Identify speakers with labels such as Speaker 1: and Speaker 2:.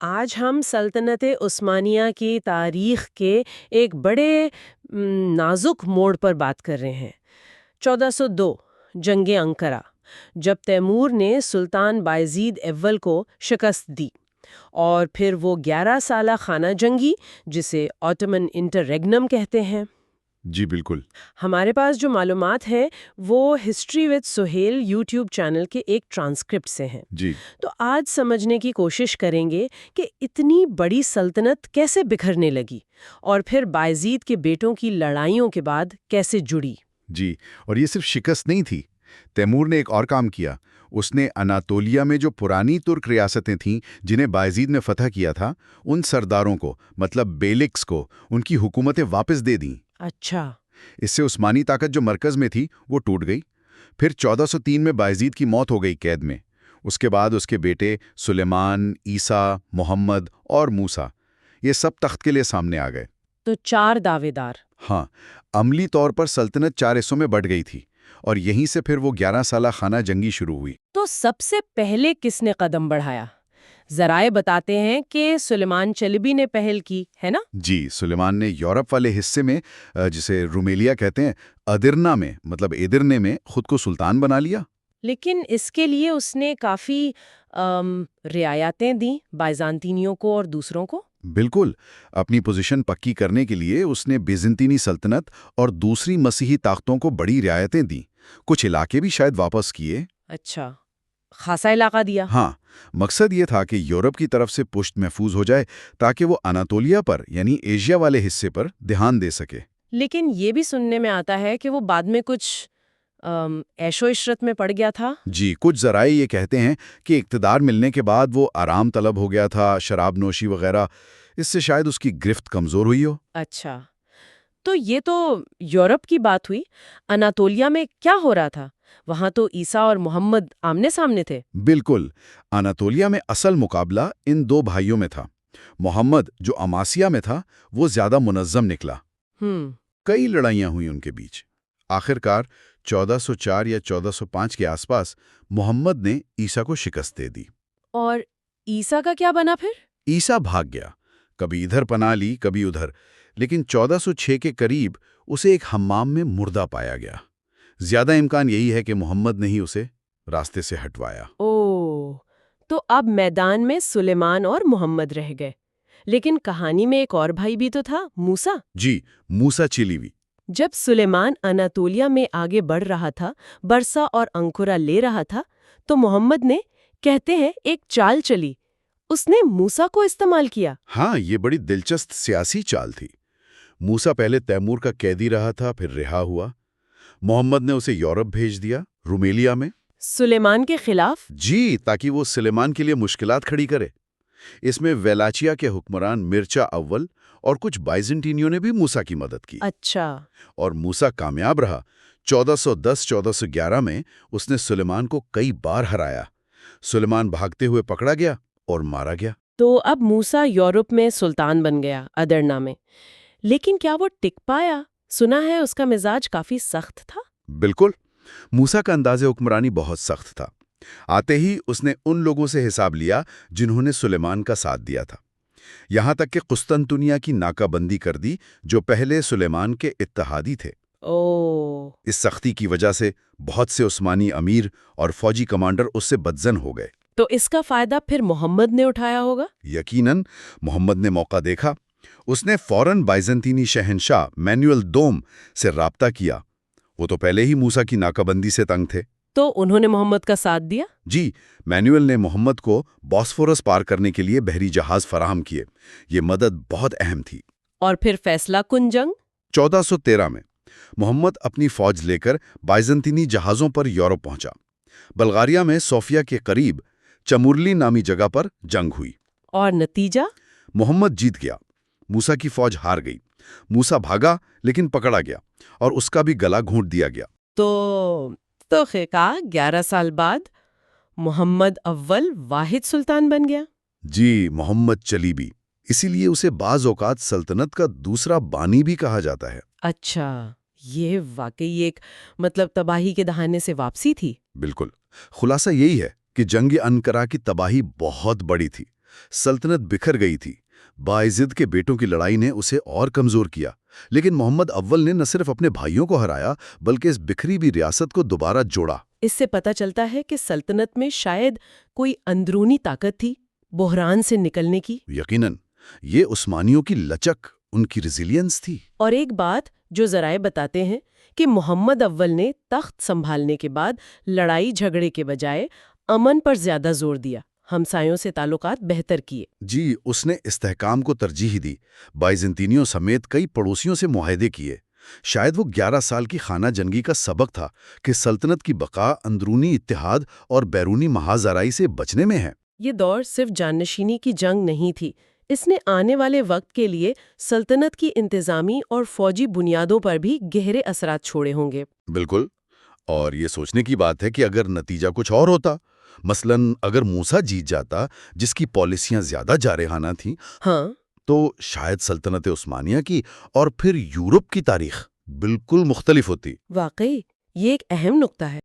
Speaker 1: آج ہم سلطنت عثمانیہ کی تاریخ کے ایک بڑے نازک موڑ پر بات کر رہے ہیں۔ 1402 جنگ انقرہ، جب تیمور نے سلطان بایزید اول کو شکست دی، اور پھر وہ 11 سالہ خانہ جنگی جسے آٹمن انٹر ریگنم کہتے ہیں۔
Speaker 2: جی بالکل۔
Speaker 1: ہمارے پاس جو معلومات ہیں وہ history with Sohail YouTube channel کے ایک ٹرانسکرپٹ سے ہیں۔
Speaker 2: جی
Speaker 1: تو آج سمجھنے کی کوشش کریں گے کہ اتنی بڑی سلطنت کیسے بکھرنے لگی اور پھر بایزید کے بیٹوں کی لڑائیوں کے بعد کیسے جڑی۔
Speaker 2: جی، اور یہ صرف شکست نہیں تھی۔ تیمور نے ایک اور کام کیا۔ اس نے اناتولیا میں جو پرانی ترک ریاستیں تھیں جنہیں بایزید نے فتح کیا تھا، ان سرداروں کو مطلب بیلکس کو ان کی حکومتیں واپس دے دیں۔
Speaker 1: اچھا۔
Speaker 2: اس سے عثمانی طاقت جو مرکز میں تھی وہ ٹوٹ گئی۔ پھر 1403 میں بایزید کی موت ہو گئی قید میں۔ اس کے بعد اس کے بیٹے سلیمان، عیسیٰ، محمد اور موسیٰ، یہ سب تخت کے لیے سامنے آ گئے۔
Speaker 1: تو 4 دعوے دار۔
Speaker 2: ہاں، عملی طور پر سلطنت 4 حصوں میں بٹ گئی تھی، اور یہیں سے پھر وہ 11 سالہ خانہ جنگی شروع ہوئی۔
Speaker 1: تو سب سے پہلے کس نے قدم بڑھایا؟ ذرائع بتاتے ہیں کہ سلیمان چلبی نے پہل کی، ہے نا؟
Speaker 2: جی، سلیمان نے یورپ والے حصے میں جسے رومیلیا کہتے ہیں، ادرنا میں مطلب ایدرنے میں خود کو سلطان بنا لیا۔
Speaker 1: لیکن اس کے لیے اس نے کافی رعایتیں دیں بائزانتینیوں کو اور دوسروں کو۔
Speaker 2: بالکل، اپنی پوزیشن پکی کرنے کے لیے اس نے بیزنطینی سلطنت اور دوسری مسیحی طاقتوں کو بڑی رعایتیں دیں۔ کچھ علاقے بھی شاید واپس کیے۔
Speaker 1: اچھا، خاصا علاقہ دیا۔
Speaker 2: ہاں، مقصد یہ تھا کہ یورپ کی طرف سے پشت محفوظ ہو جائے تاکہ وہ اناتولیا پر یعنی ایشیا والے حصے پر دھیان دے سکے۔
Speaker 1: لیکن یہ بھی سننے میں آتا ہے کہ وہ بعد میں کچھ عیش و عشرت میں پڑ گیا تھا۔
Speaker 2: جی، کچھ ذرائع یہ کہتے ہیں کہ اقتدار ملنے کے بعد وہ آرام طلب ہو گیا تھا، شراب نوشی وغیرہ، اس سے شاید اس کی گرفت کمزور ہوئی ہو۔
Speaker 1: اچھا، تو یہ تو یورپ کی بات ہوئی۔ اناتولیا میں کیا ہو رہا تھا؟ وہاں تو عیسیٰ اور محمد آمنے سامنے تھے۔
Speaker 2: بالکل، اناتولیا میں اصل مقابلہ ان 2 بھائیوں میں تھا۔ محمد جو اماسیا میں تھا وہ زیادہ منظم نکلا۔ کئی لڑائیاں ہوئیں ان کے بیچ۔ آخرکار 1404 یا 1405 کے آس پاس محمد نے عیسیٰ کو شکست دے دی۔
Speaker 1: اور عیسیٰ کا کیا بنا پھر؟
Speaker 2: عیسیٰ بھاگ گیا، کبھی ادھر پناہ لی کبھی ادھر، لیکن 1406 کے قریب اسے ایک حمام میں مردہ پایا گیا۔ زیادہ امکان یہی ہے کہ محمد نے ہی اسے راستے سے ہٹوایا۔
Speaker 1: اوہ، تو اب میدان میں سلیمان اور محمد رہ گئے، لیکن کہانی میں ایک اور بھائی بھی تو تھا، موسیٰ۔
Speaker 2: جی، موسیٰ چلیوی۔
Speaker 1: جب سلیمان اناتولیا میں آگے بڑھ رہا تھا، برسا اور انکورا لے رہا تھا، تو محمد نے، کہتے ہیں، ایک چال چلی۔ اس نے موسیٰ کو استعمال کیا۔
Speaker 2: ہاں، یہ بڑی دلچسپ سیاسی چال تھی۔ موسیٰ پہلے تیمور کا قیدی رہا تھا، پھر رہا ہوا۔ محمد نے اسے یورپ بھیج دیا، رومیلیا میں۔
Speaker 1: سلیمان کے خلاف؟
Speaker 2: جی، تاکہ وہ سلیمان کے لیے مشکلات کھڑی کرے۔ اس میں ویلاچیا کے حکمران مرچا اول اور کچھ بائزنٹینیوں نے بھی موسیٰ کی مدد کی۔
Speaker 1: اچھا۔
Speaker 2: اور موسیٰ کامیاب رہا۔ 1410-1411 میں اس نے سلیمان کو کئی بار ہرایا۔ سلیمان بھاگتے ہوئے پکڑا گیا اور مارا گیا۔
Speaker 1: تو اب موسیٰ یورپ میں سلطان بن گیا، ادرنا میں۔ لیکن کیا وہ ٹک پایا؟ سنا ہے اس کا مزاج کافی سخت تھا۔
Speaker 2: بالکل، موسیٰ کا انداز حکمرانی بہت سخت تھا۔ آتے ہی اس نے ان لوگوں سے حساب لیا جنہوں نے سلیمان کا ساتھ دیا تھا، یہاں تک کہ قسطنطنیہ کی ناکہ بندی کر دی جو پہلے سلیمان کے اتحادی تھے۔
Speaker 1: اوہ۔
Speaker 2: اس سختی کی وجہ سے بہت سے عثمانی امیر اور فوجی کمانڈر اس سے بدظن ہو گئے۔
Speaker 1: تو اس کا فائدہ پھر محمد نے اٹھایا ہوگا؟
Speaker 2: یقیناً، محمد نے موقع دیکھا۔ اس نے فوراً بائزنطینی شہنشاہ مینوئل دوم سے رابطہ کیا۔ وہ تو پہلے ہی موسیٰ کی ناکہ بندی سے تنگ تھے۔
Speaker 1: تو انہوں نے محمد کا ساتھ دیا؟
Speaker 2: جی، مینوئل نے محمد کو بوسفورس پار کرنے کے لیے بحری جہاز فراہم کیے۔ یہ مدد بہت اہم تھی۔
Speaker 1: اور پھر فیصلہ کن جنگ؟
Speaker 2: 1413 میں محمد اپنی فوج لے کر بائزنطینی جہازوں پر یورپ پہنچا۔ بلغاریہ میں صوفیہ کے قریب چمورلی نامی جگہ پر جنگ ہوئی۔
Speaker 1: اور نتیجہ؟
Speaker 2: محمد جیت گیا، موسیٰ کی فوج ہار گئی۔ موسیٰ بھاگا لیکن پکڑا گیا اور اس کا بھی گلا گھونٹ دیا گیا۔
Speaker 1: تو خیکا 11 سال بعد محمد اول واحد سلطان بن گیا۔
Speaker 2: جی، محمد چلیبی، اسی لیے اسے بعض اوقات سلطنت کا دوسرا بانی بھی کہا جاتا ہے۔
Speaker 1: اچھا، یہ واقعی ایک تباہی کے دہانے سے واپسی تھی۔
Speaker 2: بالکل، خلاصہ یہی ہے کہ جنگ انقرہ کی تباہی بہت بڑی تھی۔ سلطنت بکھر گئی تھی۔ باعزید کے بیٹوں کی لڑائی نے اسے اور کمزور کیا، لیکن محمد اول نے نہ صرف اپنے بھائیوں کو ہرایا بلکہ اس بکھری ہوئی ریاست کو دوبارہ جوڑا۔
Speaker 1: اس سے پتہ چلتا ہے کہ سلطنت میں شاید کوئی اندرونی طاقت تھی بحران سے نکلنے کی۔
Speaker 2: یقیناً یہ عثمانیوں کی لچک، ان کی ریزیلینس تھی۔
Speaker 1: اور ایک بات جو ذرائع بتاتے ہیں کہ محمد اول نے تخت سنبھالنے کے بعد لڑائی جھگڑے کے بجائے امن پر زیادہ زور دیا، ہمسایوں سے تعلقات بہتر کیے۔
Speaker 2: جی، اس نے استحکام کو ترجیح دی، بائزنطینیوں سمیت کئی پڑوسیوں سے معاہدے کیے۔ شاید وہ 11 سال کی خانہ جنگی کا سبق تھا کہ سلطنت کی بقا اندرونی اتحاد اور بیرونی محاذ آرائی سے بچنے میں ہے۔
Speaker 1: یہ دور صرف جانشینی کی جنگ نہیں تھی، اس نے آنے والے وقت کے لیے سلطنت کی انتظامی اور فوجی بنیادوں پر بھی گہرے اثرات چھوڑے ہوں گے۔
Speaker 2: بالکل، اور یہ سوچنے کی بات ہے کہ اگر نتیجہ کچھ اور ہوتا، مثلاً اگر موسیٰ جیت جاتا جس کی پالیسیاں زیادہ جارحانہ تھیں،
Speaker 1: ہاں،
Speaker 2: تو شاید سلطنت عثمانیہ کی اور پھر یورپ کی تاریخ بالکل مختلف ہوتی۔
Speaker 1: واقعی یہ ایک اہم نقطہ ہے۔